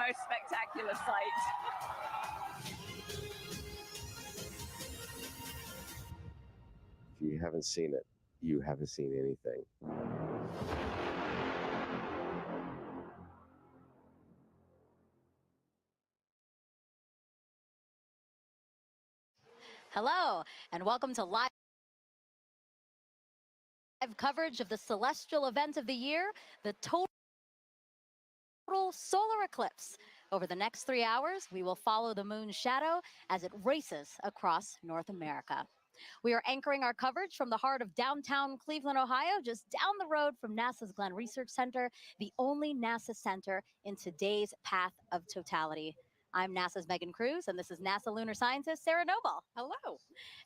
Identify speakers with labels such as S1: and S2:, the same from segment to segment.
S1: most spectacular sight.
S2: If you haven't seen it, you haven't seen anything.
S3: Hello, and welcome to live coverage of the celestial event of the year, the total solar eclipse. Over the next 3 hours, we will follow the moon's shadow as it races across North America. We are anchoring our coverage from the heart of downtown Cleveland, Ohio, just down the road from NASA's Glenn Research Center, the only NASA center in today's path of totality. I'm NASA's Megan Cruz, and this is NASA lunar scientist Sarah Noble. Hello.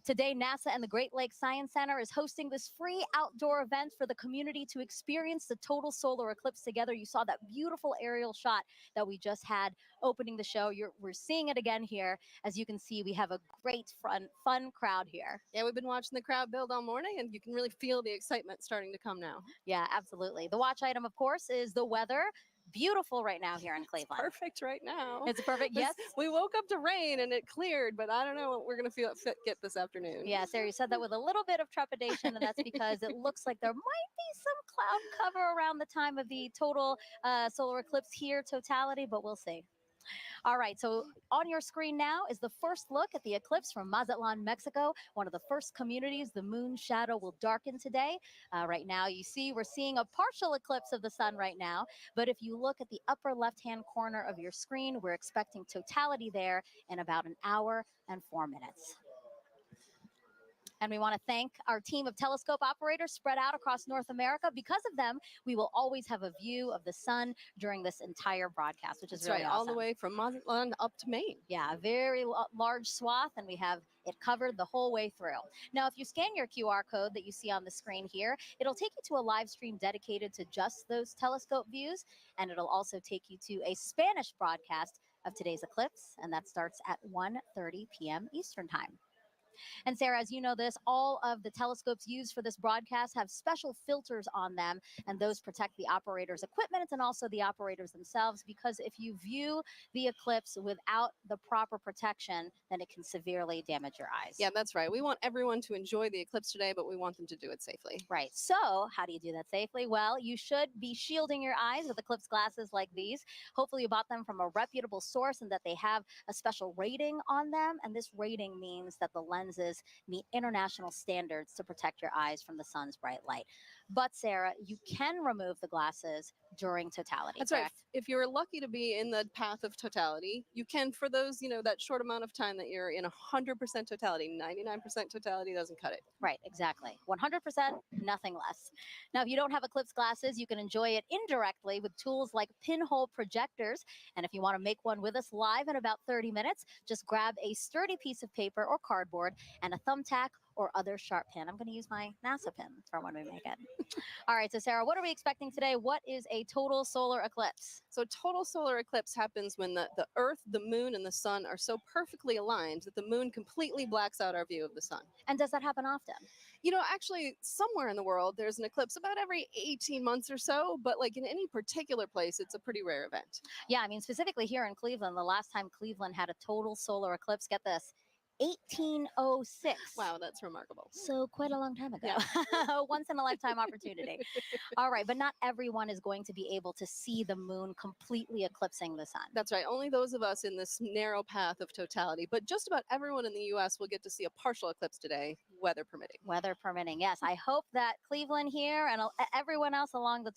S3: Today, NASA and the Great Lakes Science Center is hosting this free outdoor event for the community to experience the total solar eclipse together. You saw that beautiful aerial shot that we just had opening the show. We're seeing it again here. As you can see, we have a great fun crowd here.
S4: Yeah, we've been watching the crowd build all morning, and you can really feel the excitement starting to come now.
S3: Yeah, absolutely. The watch item, of course, is the weather. Beautiful right now here in Cleveland.
S4: It's perfect right now.
S3: It's perfect, yes.
S4: We woke up to rain and it cleared, but I don't know what we're going to get this afternoon.
S3: Yeah, Sarah, you said that with a little bit of trepidation, and that's because it looks like there might be some cloud cover around the time of the total solar eclipse here, totality, but we'll see. All right, so on your screen now is the first look at the eclipse from Mazatlan, Mexico, one of the first communities the moon's shadow will darken today. Right now, we're seeing a partial eclipse of the sun right now, but if you look at the upper left-hand corner of your screen, we're expecting totality there in about an hour and 4 minutes. And we want to thank our team of telescope operators spread out across North America. Because of them, we will always have a view of the sun during this entire broadcast, which is
S4: That's
S3: really
S4: right,
S3: awesome.
S4: all the way from Mazatlan up to Maine.
S3: Yeah, a very large swath, and we have it covered the whole way through. Now, if you scan your QR code that you see on the screen here, it'll take you to a live stream dedicated to just those telescope views, and it'll also take you to a Spanish broadcast of today's eclipse, and that starts at 1:30 p.m. Eastern Time. And Sarah, as you know this, all of the telescopes used for this broadcast have special filters on them, and those protect the operator's equipment and also the operators themselves, because if you view the eclipse without the proper protection, then it can severely damage your eyes.
S4: Yeah, that's right. We want everyone to enjoy the eclipse today, but we want them to do it safely.
S3: Right. So how do you do that safely? Well, you should be shielding your eyes with eclipse glasses like these. Hopefully you bought them from a reputable source and that they have a special rating on them. And this rating means that the lenses meet international standards to protect your eyes from the sun's bright light. But Sarah, you can remove the glasses during totality.
S4: That's
S3: correct?
S4: right. If you're lucky to be in the path of totality, you can, for those, that short amount of time that you're in 100% totality, 99% totality doesn't cut it.
S3: Right, exactly. 100%, nothing less. Now, if you don't have eclipse glasses, you can enjoy it indirectly with tools like pinhole projectors. And if you want to make one with us live in about 30 minutes, just grab a sturdy piece of paper or cardboard and a thumbtack or other sharp pin. I'm going to use my NASA pin for when we make it. All right, so Sarah, what are we expecting today? What is a total solar eclipse?
S4: So total solar eclipse happens when the Earth, the moon, and the sun are so perfectly aligned that the moon completely blacks out our view of the sun.
S3: And does that happen often?
S4: Actually, somewhere in the world, there's an eclipse about every 18 months or so, but like in any particular place, it's a pretty rare event.
S3: Yeah, I mean, specifically here in Cleveland, the last time Cleveland had a total solar eclipse, get this, 1806.
S4: Wow, that's remarkable.
S3: So quite a long time ago.
S4: Yeah.
S3: Once in a lifetime opportunity. All right, but not everyone is going to be able to see the moon completely eclipsing the sun.
S4: That's right. Only those of us in this narrow path of totality, but just about everyone in the U.S. will get to see a partial eclipse today, weather permitting.
S3: Weather permitting, yes. I hope that Cleveland here and everyone else along the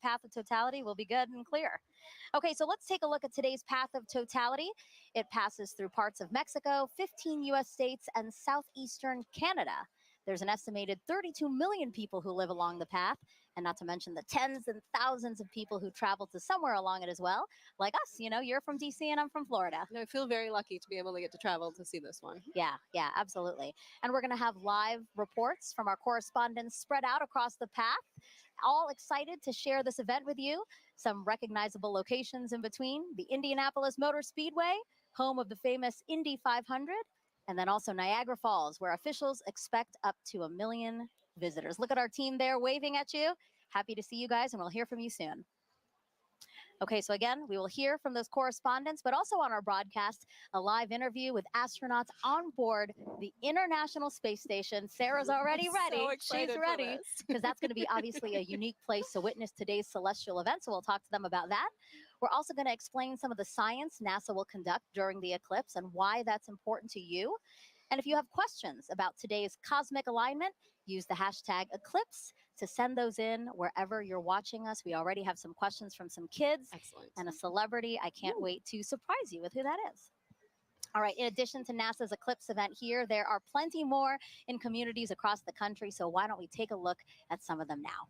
S3: path of totality will be good and clear. Okay, so let's take a look at today's path of totality. It passes through parts of Mexico, 15 U.S. states, and southeastern Canada. There's an estimated 32 million people who live along the path, and not to mention the tens and thousands of people who travel to somewhere along it as well, like us. You're from D.C. and I'm from Florida.
S4: I feel very lucky to be able to get to travel to see this one.
S3: Yeah, absolutely. And we're going to have live reports from our correspondents spread out across the path, all excited to share this event with you. Some recognizable locations in between: the Indianapolis Motor Speedway, home of the famous Indy 500, and then also Niagara Falls, where officials expect up to 1 million visitors. Look at our team there waving at you. Happy to see you guys, and we'll hear from you soon. Okay, so again, we will hear from those correspondents, but also on our broadcast, a live interview with astronauts on board the International Space Station. Sarah's already ready.
S4: So excited
S3: She's
S4: for
S3: ready
S4: this.
S3: because that's going to be obviously a unique place to witness today's celestial event. So we'll talk to them about that. We're also going to explain some of the science NASA will conduct during the eclipse and why that's important to you. And if you have questions about today's cosmic alignment, use the hashtag Eclipse to send those in wherever you're watching us. We already have some questions from some kids
S4: Excellent.
S3: and a celebrity. I can't wait to surprise you with who that is. All right, in addition to NASA's Eclipse event here, there are plenty more in communities across the country. So why don't we take a look at some of them now?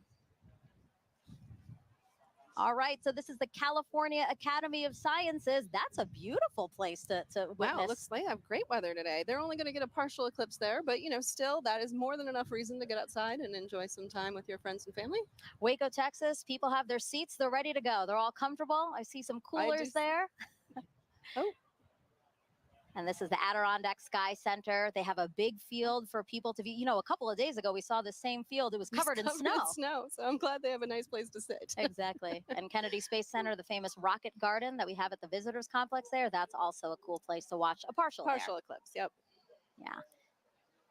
S3: All right, so this is the California Academy of Sciences. That's a beautiful place to witness.
S4: Wow, it looks like they have great weather today. They're only going to get a partial eclipse there, but still, that is more than enough reason to get outside and enjoy some time with your friends and family.
S3: Waco, Texas, people have their seats. They're ready to go. They're all comfortable. I see some coolers there.
S4: Oh.
S3: And this is the Adirondack Sky Center. They have a big field for people to view. A couple of days ago, we saw the same field. It was covered in snow.
S4: So I'm glad they have a nice place to sit.
S3: Exactly. And Kennedy Space Center, the famous rocket garden that we have at the visitors complex there, that's also a cool place to watch a partial
S4: eclipse. Yep.
S3: Yeah.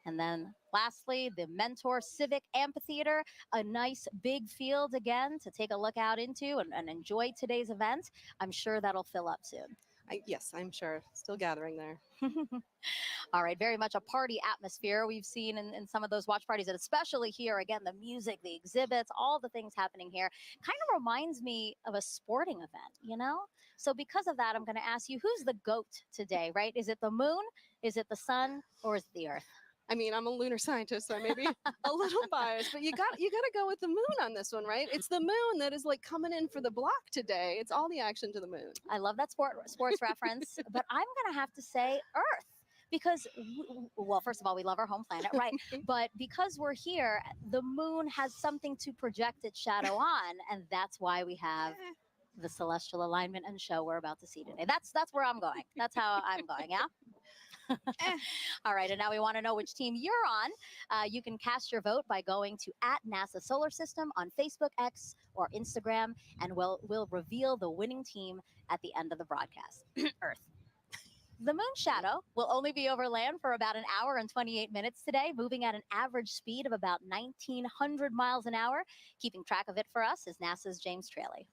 S3: And then lastly, the Mentor Civic Amphitheater, a nice big field again to take a look out into and enjoy today's event. I'm sure that'll fill up soon.
S4: Yes, I'm sure. Still gathering there.
S3: All right, very much a party atmosphere we've seen in some of those watch parties, and especially here, again, the music, the exhibits, all the things happening here kind of reminds me of a sporting event, So because of that, I'm going to ask you, who's the GOAT today, right? Is it the moon? Is it the sun? Or is it the earth?
S4: I mean, I'm a lunar scientist, so I may be a little biased, but you got to go with the moon on this one, right? It's the moon that is like coming in for the block today. It's all the action to the moon.
S3: I love that sports reference, but I'm going to have to say Earth. Because, well, first of all, we love our home planet, right? But because we're here, the moon has something to project its shadow on, and that's why we have the celestial alignment and show we're about to see today. That's where I'm going. That's how I'm going, yeah? All right, and now we want to know which team you're on. You can cast your vote by going to @NASA Solar System on Facebook, X, or Instagram, and we'll reveal the winning team at the end of the broadcast. Earth. The moon shadow will only be over land for about an hour and 28 minutes today, moving at an average speed of about 1,900 miles an hour. Keeping track of it for us is NASA's James Traley.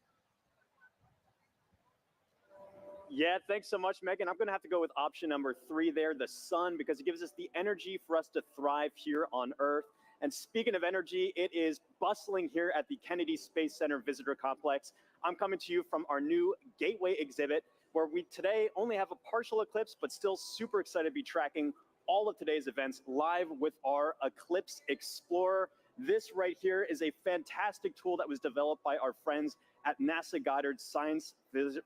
S1: Yeah, thanks so much, Megan. I'm going to have to go with option number 3 there, the sun, because it gives us the energy for us to thrive here on Earth. And speaking of energy, it is bustling here at the Kennedy Space Center Visitor Complex. I'm coming to you from our new Gateway exhibit, where we today only have a partial eclipse, but still super excited to be tracking all of today's events live with our Eclipse Explorer. This right here is a fantastic tool that was developed by our friends at NASA Goddard Science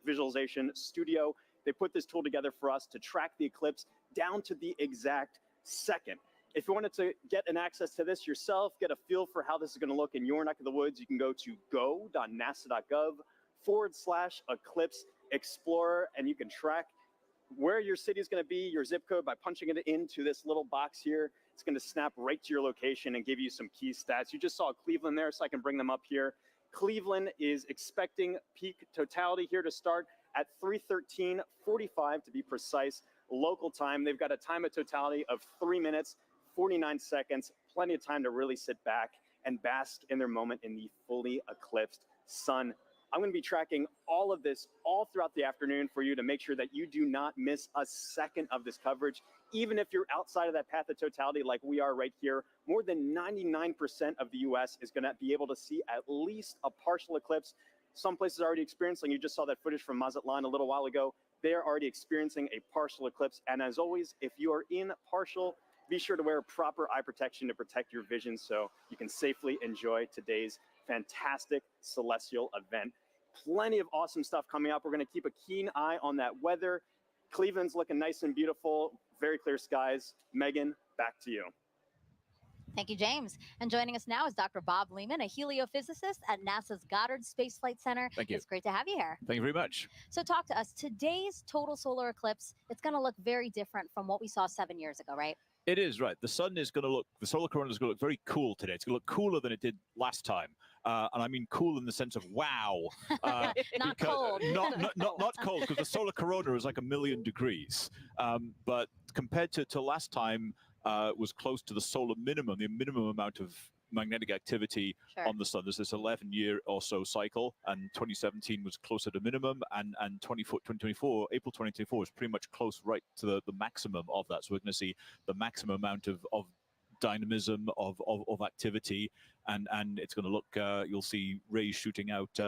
S1: Visualization Studio. They put this tool together for us to track the eclipse down to the exact second. If you wanted to get an access to this yourself, get a feel for how this is going to look in your neck of the woods, you can go to go.nasa.gov/Eclipse Explorer, and you can track where your city is going to be, your zip code, by punching it into this little box here. It's going to snap right to your location and give you some key stats. You just saw Cleveland there, so I can bring them up here. Cleveland is expecting peak totality here to start at 3:13:45 to be precise, local time. They've got a time of totality of 3 minutes, 49 seconds, plenty of time to really sit back and bask in their moment in the fully eclipsed sun. I'm going to be tracking all of this all throughout the afternoon for you to make sure that you do not miss a second of this coverage. Even if you're outside of that path of totality like we are right here, more than 99% of the U.S. is going to be able to see at least a partial eclipse. Some places are already experiencing, you just saw that footage from Mazatlan a little while ago. They are already experiencing a partial eclipse. And as always, if you are in partial, be sure to wear proper eye protection to protect your vision so you can safely enjoy today's fantastic celestial event. Plenty of awesome stuff coming up. We're going to keep a keen eye on that weather. Cleveland's looking nice and beautiful, very clear skies. Megan, back to you.
S3: Thank you, James. And joining us now is Dr. Bob Lehman, a heliophysicist at NASA's Goddard Space Flight Center.
S5: Thank you.
S3: It's great to have you here.
S5: Thank you very much.
S3: So talk to us. Today's total solar eclipse, it's going to look very different from what we saw 7 years ago, right?
S5: It is, right. The sun is going to look, the solar corona is going to look very cool today. It's going to look cooler than it did last time. and I mean cool in the sense of wow.
S3: Not cold.
S5: Not cold, because the solar corona is like 1,000,000 degrees. But compared to last time, was close to the solar minimum, the minimum amount of magnetic activity
S3: Sure.
S5: on the sun. There's this 11-year or so cycle, and 2017 was closer to minimum, and 2024, April 2024 is pretty much close right to the maximum of that. So we're going to see the maximum amount of dynamism of activity, and it's going to look, you'll see rays shooting out.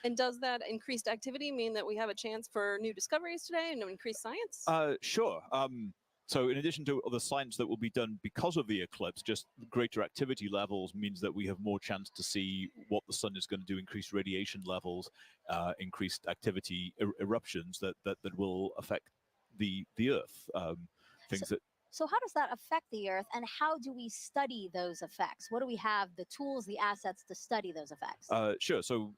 S4: And does that increased activity mean that we have a chance for new discoveries today and increased science?
S5: Sure. So in addition to other science that will be done because of the eclipse, just greater activity levels means that we have more chance to see what the sun is going to do, increased radiation levels, increased activity, eruptions that will affect the Earth.
S3: So how does that affect the Earth, and how do we study those effects? What do we have, the tools, the assets to study those effects?
S5: Sure. So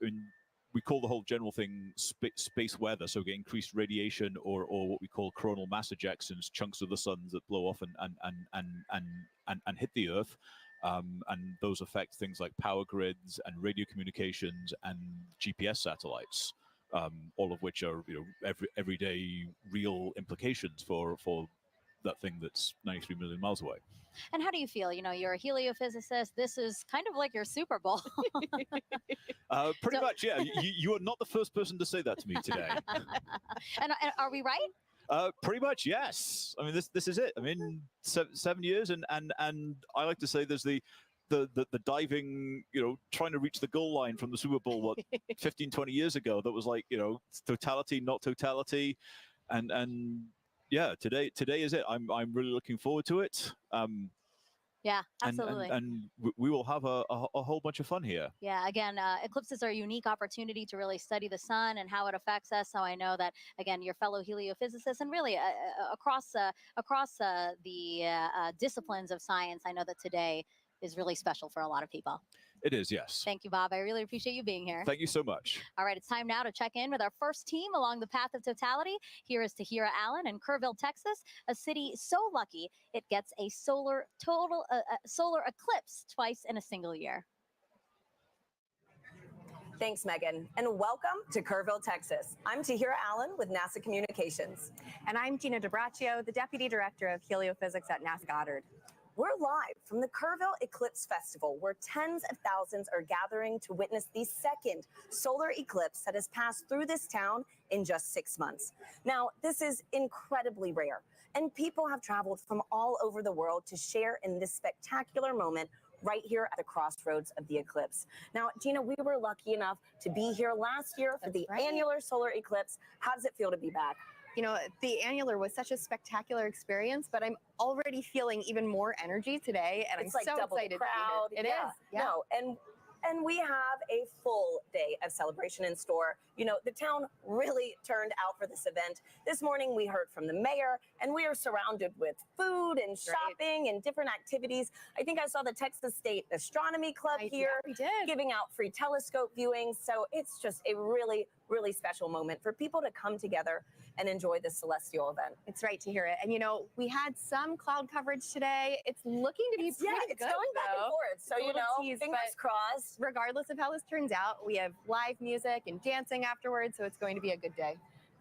S5: we call the whole general thing space weather. So get increased radiation, or what we call coronal mass ejections, chunks of the suns that blow off and hit the Earth. And those affect things like power grids and radio communications and GPS satellites, all of which are everyday real implications for that thing that's 93 million miles away.
S3: And how do you feel? You're a heliophysicist. This is kind of like your Super Bowl.
S5: Pretty much, yeah. You are not the first person to say that to me today.
S3: and are we right?
S5: Pretty much, yes. I mean, this is it. I mean, 7 years, and I like to say there's the diving, trying to reach the goal line from the Super Bowl, what, 15, 20 years ago, that was like, totality, not totality. And yeah, today is it. I'm really looking forward to it.
S3: Yeah, absolutely.
S5: And we will have a whole bunch of fun here.
S3: Yeah, again, eclipses are a unique opportunity to really study the sun and how it affects us. So I know that, again, your fellow heliophysicists, and really across the disciplines of science, I know that today is really special for a lot of people.
S5: It is, yes.
S3: Thank you, Bob. I really appreciate you being here.
S5: Thank you so much.
S3: All right, it's time now to check in with our first team along the path of totality. Here is Tahira Allen in Kerrville, Texas, a city so lucky it gets a solar eclipse twice in a single year.
S6: Thanks, Megan, and welcome to Kerrville, Texas. I'm Tahira Allen with NASA Communications.
S7: And I'm Gina DiBraccio, the Deputy Director of Heliophysics at NASA Goddard.
S6: We're live from the Kerrville Eclipse Festival, where tens of thousands are gathering to witness the second solar eclipse that has passed through this town in just 6 months. Now, this is incredibly rare, and people have traveled from all over the world to share in this spectacular moment right here at the crossroads of the eclipse. Now, Gina, we were lucky enough to be here last year for the annular solar eclipse. How does it feel to be back?
S7: The annular was such a spectacular experience, but I'm already feeling even more energy today, and
S6: It's
S7: I'm
S6: like
S7: so
S6: double
S7: excited
S6: the crowd.
S7: to be here. It is. Yeah.
S6: No, and we have a full day of celebration in store. The town really turned out for this event. This morning we heard from the mayor, and we are surrounded with food and shopping and different activities. I think I saw the Texas State Astronomy Club here giving out free telescope viewings. So it's just a really, really special moment for people to come together and enjoy this celestial event.
S7: It's right to hear it. And we had some cloud coverage today. It's looking to be pretty good.
S6: It's going back and forth. So, fingers crossed.
S7: Regardless of how this turns out, we have live music and dancing afterwards, so it's going to be a good day.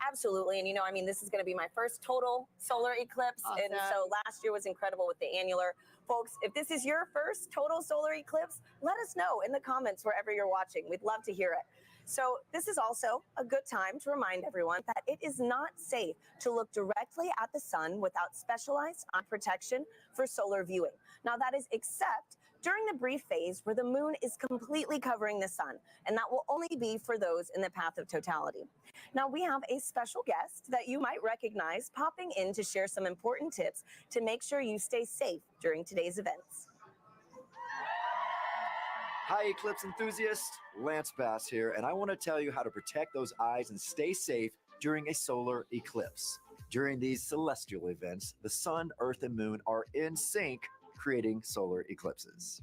S6: Absolutely. And this is going to be my first total solar eclipse.
S7: Awesome.
S6: And so last year was incredible with the annular. Folks, if this is your first total solar eclipse, let us know in the comments wherever you're watching. We'd love to hear it. So this is also a good time to remind everyone that it is not safe to look directly at the sun without specialized eye protection for solar viewing. Now that is except during the brief phase where the moon is completely covering the sun, and that will only be for those in the path of totality. Now we have a special guest that you might recognize popping in to share some important tips to make sure you stay safe during today's events.
S8: Hi, Eclipse enthusiasts. Lance Bass here, and I want to tell you how to protect those eyes and stay safe during a solar eclipse. During these celestial events, the sun, earth, and moon are in sync, creating solar eclipses.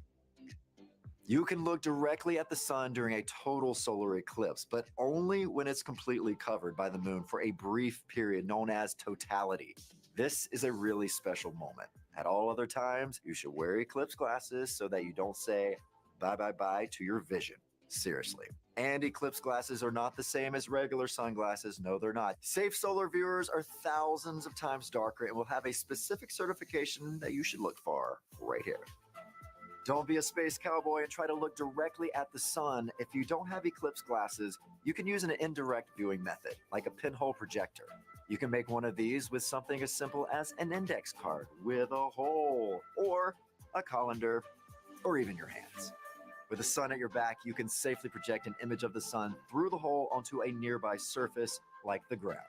S8: You can look directly at the sun during a total solar eclipse, but only when it's completely covered by the moon for a brief period known as totality. This is a really special moment. At all other times, you should wear eclipse glasses so that you don't say, bye to your vision. Seriously. And eclipse glasses are not the same as regular sunglasses. No, they're not. Safe solar viewers are thousands of times darker and will have a specific certification that you should look for right here. Don't be a space cowboy and try to look directly at the sun. If you don't have eclipse glasses, you can use an indirect viewing method, like a pinhole projector. You can make one of these with something as simple as an index card with a hole, or a colander, or even your hands. With the sun at your back, you can safely project an image of the sun through the hole onto a nearby surface like the ground.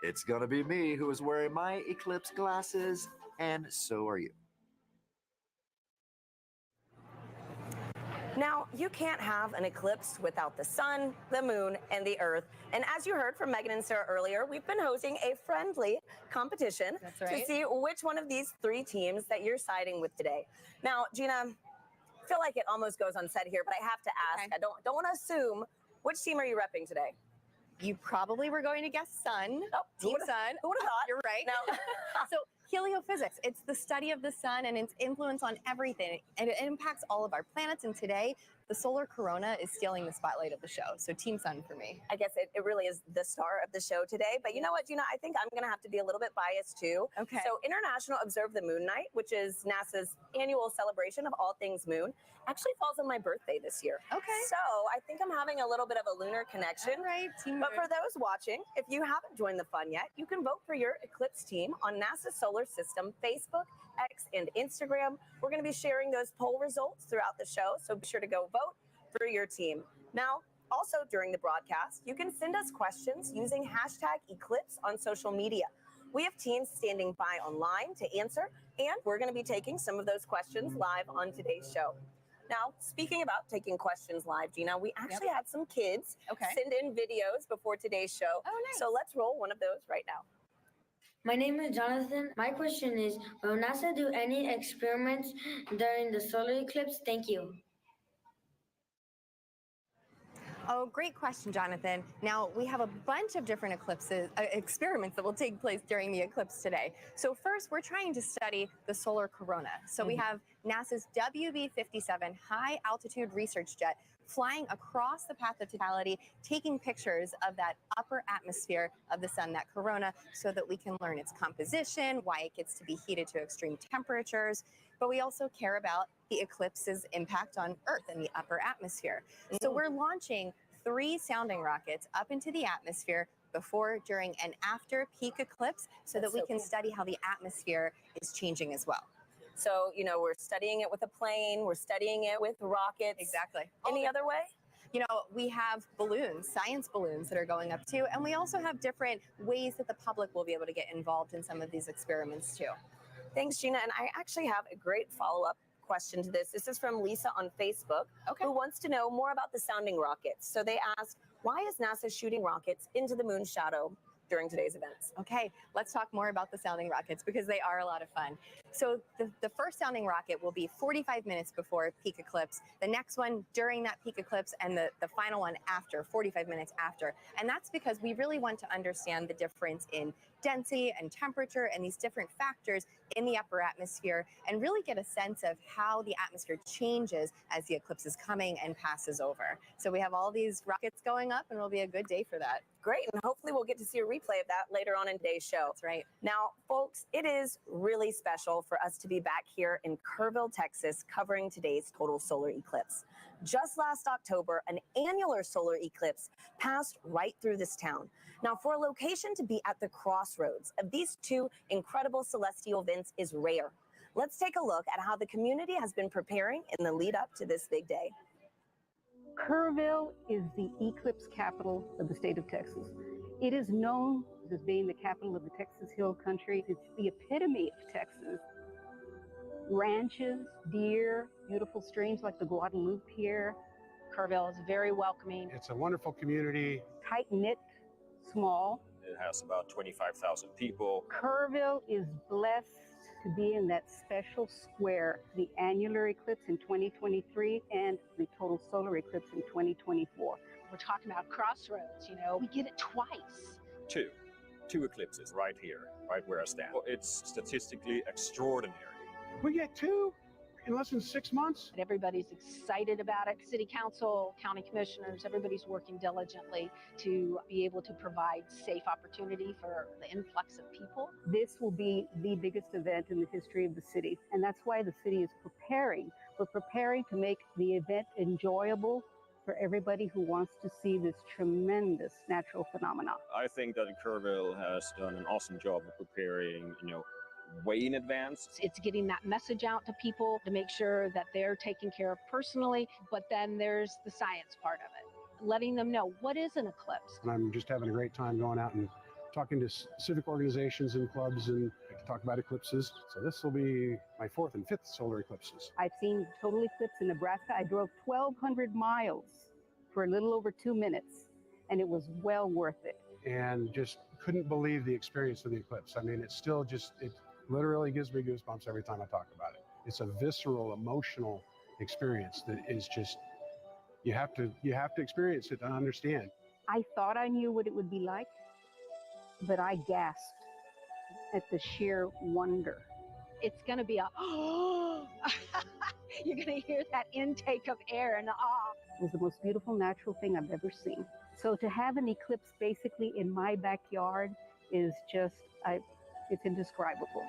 S8: It's gonna be me who is wearing my eclipse glasses, and so are you.
S6: Now, you can't have an eclipse without the sun, the moon, and the earth. And as you heard from Megan and Sarah earlier, we've been hosting a friendly competition to see which one of these three teams that you're siding with today. Now, Gina, I feel like it almost goes unsaid here, but I have to ask. I don't want to assume. Which team are you repping today?
S7: You probably were going to guess sun.
S6: Oh,
S7: Team sun.
S6: Who would have thought?
S7: You're right.
S6: No.
S7: So heliophysics, it's the study of the sun and its influence on everything. And it impacts all of our planets. And today, the solar corona is stealing the spotlight of the show. So Team Sun for me.
S6: I guess it really is the star of the show today. But you know what, Gina? I think I'm going to have to be a little bit biased too.
S7: Okay.
S6: So International Observe the Moon Night, which is NASA's annual celebration of all things moon, actually falls on my birthday this year.
S7: Okay.
S6: So I think I'm having a little bit of a lunar connection.
S7: All right, Team
S6: But
S7: Moon.
S6: for those watching, if you haven't joined the fun yet, you can vote for your eclipse team on NASA's Solar System Facebook, X, and Instagram. We're going to be sharing those poll results throughout the show, so be sure to go vote for your team. Now, also during the broadcast, you can send us questions using hashtag Eclipse on social media. We have teams standing by online to answer, and we're going to be taking some of those questions live on today's show. Now, speaking about taking questions live, Gina, we actually had some kids send in videos before today's show.
S7: Oh, nice.
S6: So let's roll one of those right now.
S9: My name is Jonathan. My question is, will NASA do any experiments during the solar eclipse? Thank you.
S7: Oh, great question, Jonathan. Now, we have a bunch of different experiments that will take place during the eclipse today. So first, we're trying to study the solar corona. So we have NASA's WB-57 high-altitude research jet flying across the path of totality, taking pictures of that upper atmosphere of the sun, that corona, so that we can learn its composition, why it gets to be heated to extreme temperatures. But we also care about the eclipse's impact on Earth and the upper atmosphere. So we're launching 3 sounding rockets up into the atmosphere before, during, and after peak eclipse so that we can study how the atmosphere is changing as well.
S6: So, you know, we're studying it with a plane, we're studying it with rockets.
S7: Exactly.
S6: Any other way?
S7: You know, we have balloons, science balloons that are going up too, and we also have different ways that the public will be able to get involved in some of these experiments too.
S6: Thanks, Gina. And I actually have a great follow-up question to this. This is from Lisa on Facebook, who wants to know more about the sounding rockets. So they ask, why is NASA shooting rockets into the moon's shadow during today's events?
S7: Okay, let's talk more about the sounding rockets because they are a lot of fun. So the first sounding rocket will be 45 minutes before peak eclipse, the next one during that peak eclipse, and the final one after, 45 minutes after. And that's because we really want to understand the difference in density and temperature and these different factors in the upper atmosphere and really get a sense of how the atmosphere changes as the eclipse is coming and passes over. So we have all these rockets going up and it'll be a good day for that.
S6: Great, and hopefully we'll get to see a replay of that later on in today's show.
S7: That's right.
S6: Now, folks, it is really special for us to be back here in Kerrville, Texas, covering today's total solar eclipse. Just last October, an annular solar eclipse passed right through this town. Now, for a location to be at the crossroads of these two incredible celestial events is rare. Let's take a look at how the community has been preparing in the lead up to this big day.
S10: Kerrville is the eclipse capital of the state of Texas. It is known as being the capital of the Texas Hill Country. It's the epitome of Texas. Ranches, deer, beautiful streams like the Guadalupe here.
S11: Kerrville is very welcoming.
S12: It's a wonderful community.
S10: Tight-knit, small.
S13: It has about 25,000 people.
S10: Kerrville is blessed to be in that special square, the annular eclipse in 2023 and the total solar eclipse in 2024.
S11: We're talking about crossroads, you know, we get it twice.
S13: Two eclipses right here, right where I stand. It's statistically extraordinary.
S12: We get 2 in less than 6 months.
S11: Everybody's excited about it. City council, county commissioners, everybody's working diligently to be able to provide safe opportunity for the influx of people.
S10: This will be the biggest event in the history of the city, and that's why the city is preparing. We're preparing to make the event enjoyable for everybody who wants to see this tremendous natural phenomenon.
S13: I think that Kerrville has done an awesome job of preparing, way in advance.
S11: It's getting that message out to people to make sure that they're taken care of personally, but then there's the science part of it, letting them know what is an eclipse.
S12: And I'm just having a great time going out and talking to civic organizations and clubs and talk about eclipses. So this will be my 4th and 5th solar eclipses.
S10: I've seen total eclipse in Nebraska. I drove 1,200 miles for a little over 2 minutes, and it was well worth it.
S12: And just couldn't believe the experience of the eclipse. I mean, it literally gives me goosebumps every time I talk about it. It's a visceral, emotional experience that is just, you have to experience it to understand.
S10: I thought I knew what it would be like, but I gasped at the sheer wonder.
S11: It's going to be a, you're going to hear that intake of air and awe.
S10: It was the most beautiful natural thing I've ever seen. So to have an eclipse basically in my backyard is just, it's indescribable.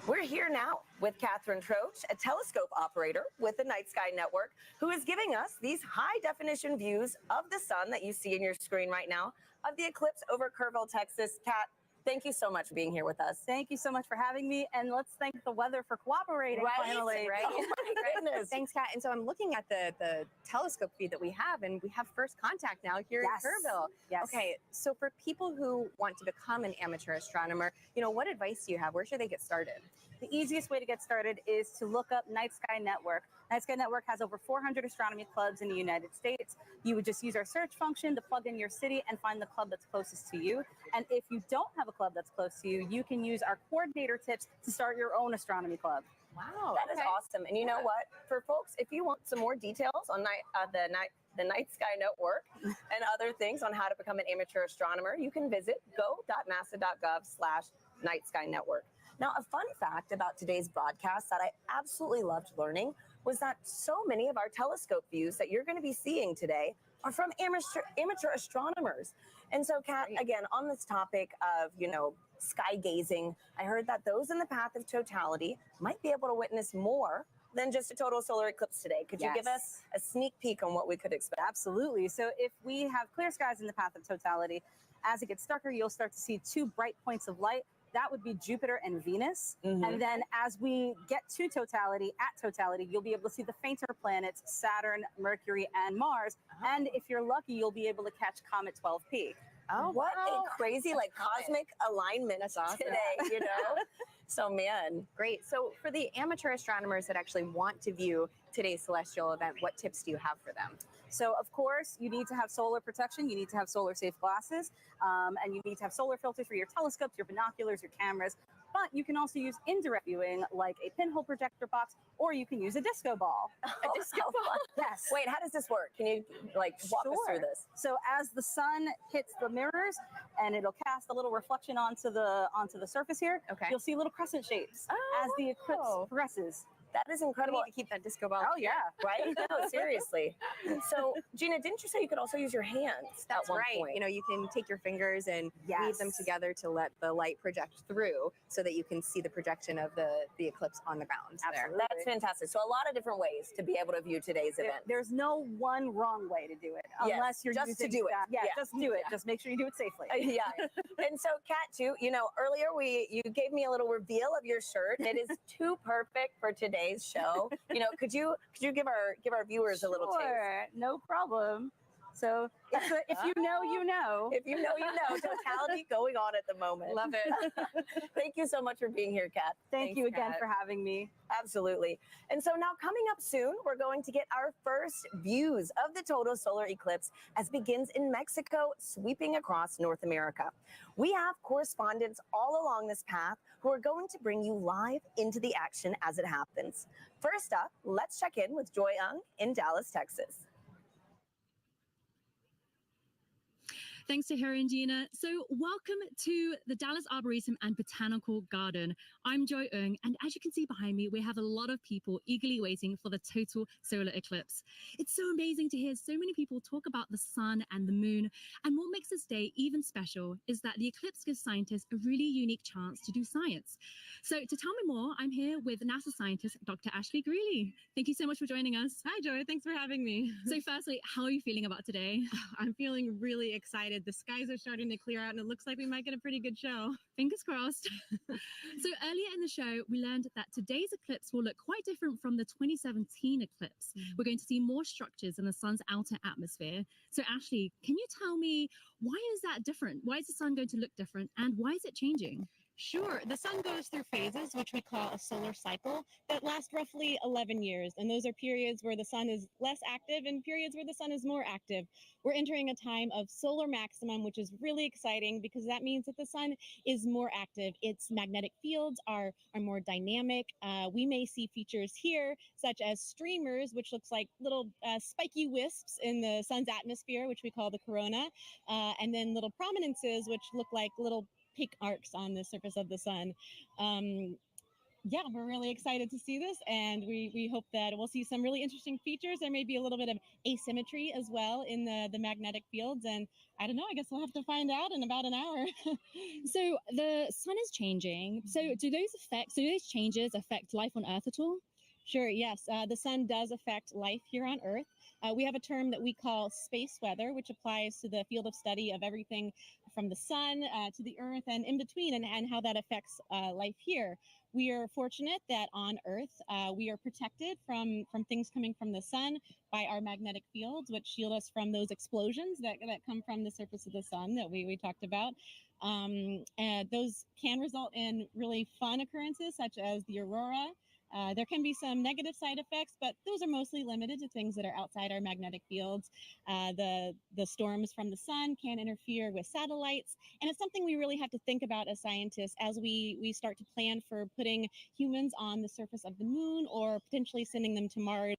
S6: We're here now with Catherine Troach, a telescope operator with the Night Sky Network, who is giving us these high-definition views of the sun that you see in your screen right now of the eclipse over Kerrville, Texas. Kat, thank you so much for being here with us.
S14: Thank you so much for having me, and let's thank the weather for cooperating finally.
S6: Right? Oh my goodness.
S7: Thanks, Kat. And so I'm looking at the telescope feed that we have, and we have first contact now here in Kerrville.
S14: Yes.
S7: Okay, so for people who want to become an amateur astronomer, what advice do you have? Where should they get started?
S14: The easiest way to get started is to look up Night Sky Network. Night Sky Network has over 400 astronomy clubs in the United States. You would just use our search function to plug in your city and find the club that's closest to you. And if you don't have a club that's close to you, you can use our coordinator tips to start your own astronomy club.
S6: Wow, that is awesome. And you know what? For folks, if you want some more details on the Night Sky Network and other things on how to become an amateur astronomer, you can visit go.nasa.gov/Night Sky Network. Now, a fun fact about today's broadcast that I absolutely loved learning was that so many of our telescope views that you're going to be seeing today are from amateur astronomers. And so, Kat, again, on this topic of, sky gazing, I heard that those in the path of totality might be able to witness more than just a total solar eclipse today. Could you give us a sneak peek on what we could expect?
S14: Absolutely. So if we have clear skies in the path of totality, as it gets darker, you'll start to see two bright points of light. That would be Jupiter and Venus. And then as we get to totality, you'll be able to see the fainter planets, Saturn, Mercury, and Mars. And if you're lucky, you'll be able to catch Comet 12P.
S6: Oh, what a crazy, cosmic alignment today, So, man.
S7: Great. So for the amateur astronomers that actually want to view today's celestial event, what tips do you have for them?
S14: So, of course, you need to have solar protection. You need to have solar safe glasses. And you need to have solar filters for your telescopes, your binoculars, your cameras. But you can also use indirect viewing, like a pinhole projector box, or you can use a disco ball.
S6: A disco ball?
S14: Yes.
S6: Wait, how does this work? Can you walk us through this?
S14: So as the sun hits the mirrors and it'll cast a little reflection onto the surface here, you'll see little crescent shapes as the eclipse progresses.
S6: That is incredible.
S7: We need to keep that disco ball.
S14: Oh, yeah.
S6: Right? No, seriously. So, Gina, didn't you say you could also use your hands
S7: That's
S6: at one
S7: right.
S6: point?
S7: You can take your fingers and weave them together to let the light project through so that you can see the projection of the eclipse on the ground.
S6: Absolutely. That's fantastic. So a lot of different ways to be able to view today's event.
S14: There's no one wrong way to do it, unless you're
S6: just
S14: using
S6: to do it.
S14: Just do it. Just make sure you do it safely.
S6: And so, Kat, too, earlier you gave me a little reveal of your shirt. It is too perfect for today's show. Could you give our viewers a little taste?
S14: Sure, no problem. So if you know, you know.
S6: If you know, you know. Totality going on at the moment.
S7: Love it.
S6: Thank you so much for being here, Kat.
S14: Thank you again for having me.
S6: Absolutely. And so now coming up soon, we're going to get our first views of the total solar eclipse as it begins in Mexico, sweeping across North America. We have correspondents all along this path who are going to bring you live into the action as it happens. First up, let's check in with Joy Ung in Dallas, Texas.
S15: Thanks to Harry and Gina. So welcome to the Dallas Arboretum and Botanical Garden. I'm Joy Ung, and as you can see behind me, we have a lot of people eagerly waiting for the total solar eclipse. It's so amazing to hear so many people talk about the sun and the moon, and what makes this day even special is that the eclipse gives scientists a really unique chance to do science. So to tell me more, I'm here with NASA scientist, Dr. Ashley Greeley. Thank you so much for joining us.
S16: Hi, Joy. Thanks for having me.
S15: So firstly, how are you feeling about today?
S16: I'm feeling really excited. The skies are starting to clear out, and it looks like we might get a pretty good show.
S15: Fingers crossed. So earlier in the show, we learned that today's eclipse will look quite different from the 2017 eclipse. We're going to see more structures in the sun's outer atmosphere. So Ashley, can you tell me, why is that different? Why is the sun going to look different, and why is it changing?
S16: Sure. The sun goes through phases, which we call a solar cycle, that last roughly 11 years. And those are periods where the sun is less active and periods where the sun is more active. We're entering a time of solar maximum, which is really exciting because that means that the sun is more active. Its magnetic fields are more dynamic. We may see features here, such as streamers, which looks like little spiky wisps in the sun's atmosphere, which we call the corona, and then little prominences, which look like little pink arcs on the surface of the sun. Yeah, we're really excited to see this, and we hope that we'll see some really interesting features. There may be a little bit of asymmetry as well in the magnetic fields, and I don't know, I guess we'll have to find out in about an hour.
S15: So the sun is changing. So do those changes affect life on Earth at all?
S16: Sure, yes. The sun does affect life here on Earth. We have a term that we call space weather, which applies to the field of study of everything from the sun to the Earth and in between, and how that affects life here. We are fortunate that on Earth, we are protected from things coming from the sun by our magnetic fields, which shield us from those explosions that come from the surface of the sun that we talked about. And those can result in really fun occurrences, such as the aurora. There can be some negative side effects, but those are mostly limited to things that are outside our magnetic fields. The storms from the sun can interfere with satellites, and it's something we really have to think about as scientists as we start to plan for putting humans on the surface of the moon or potentially sending them to Mars.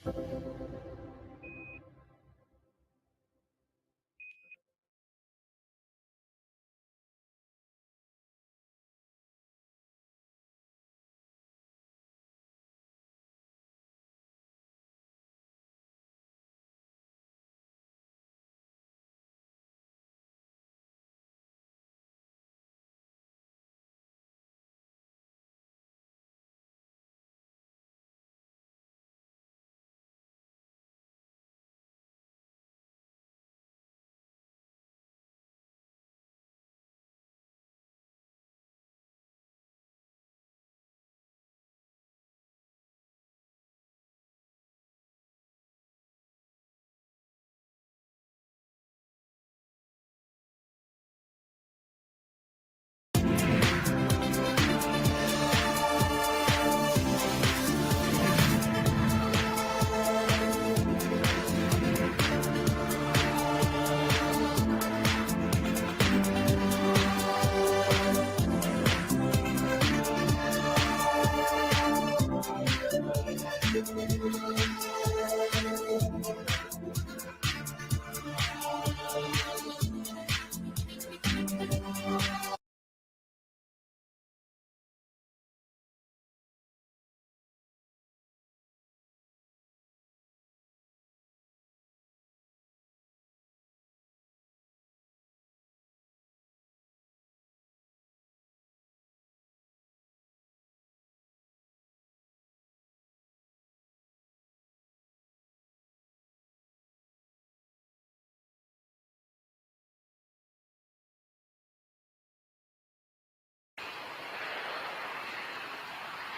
S3: you.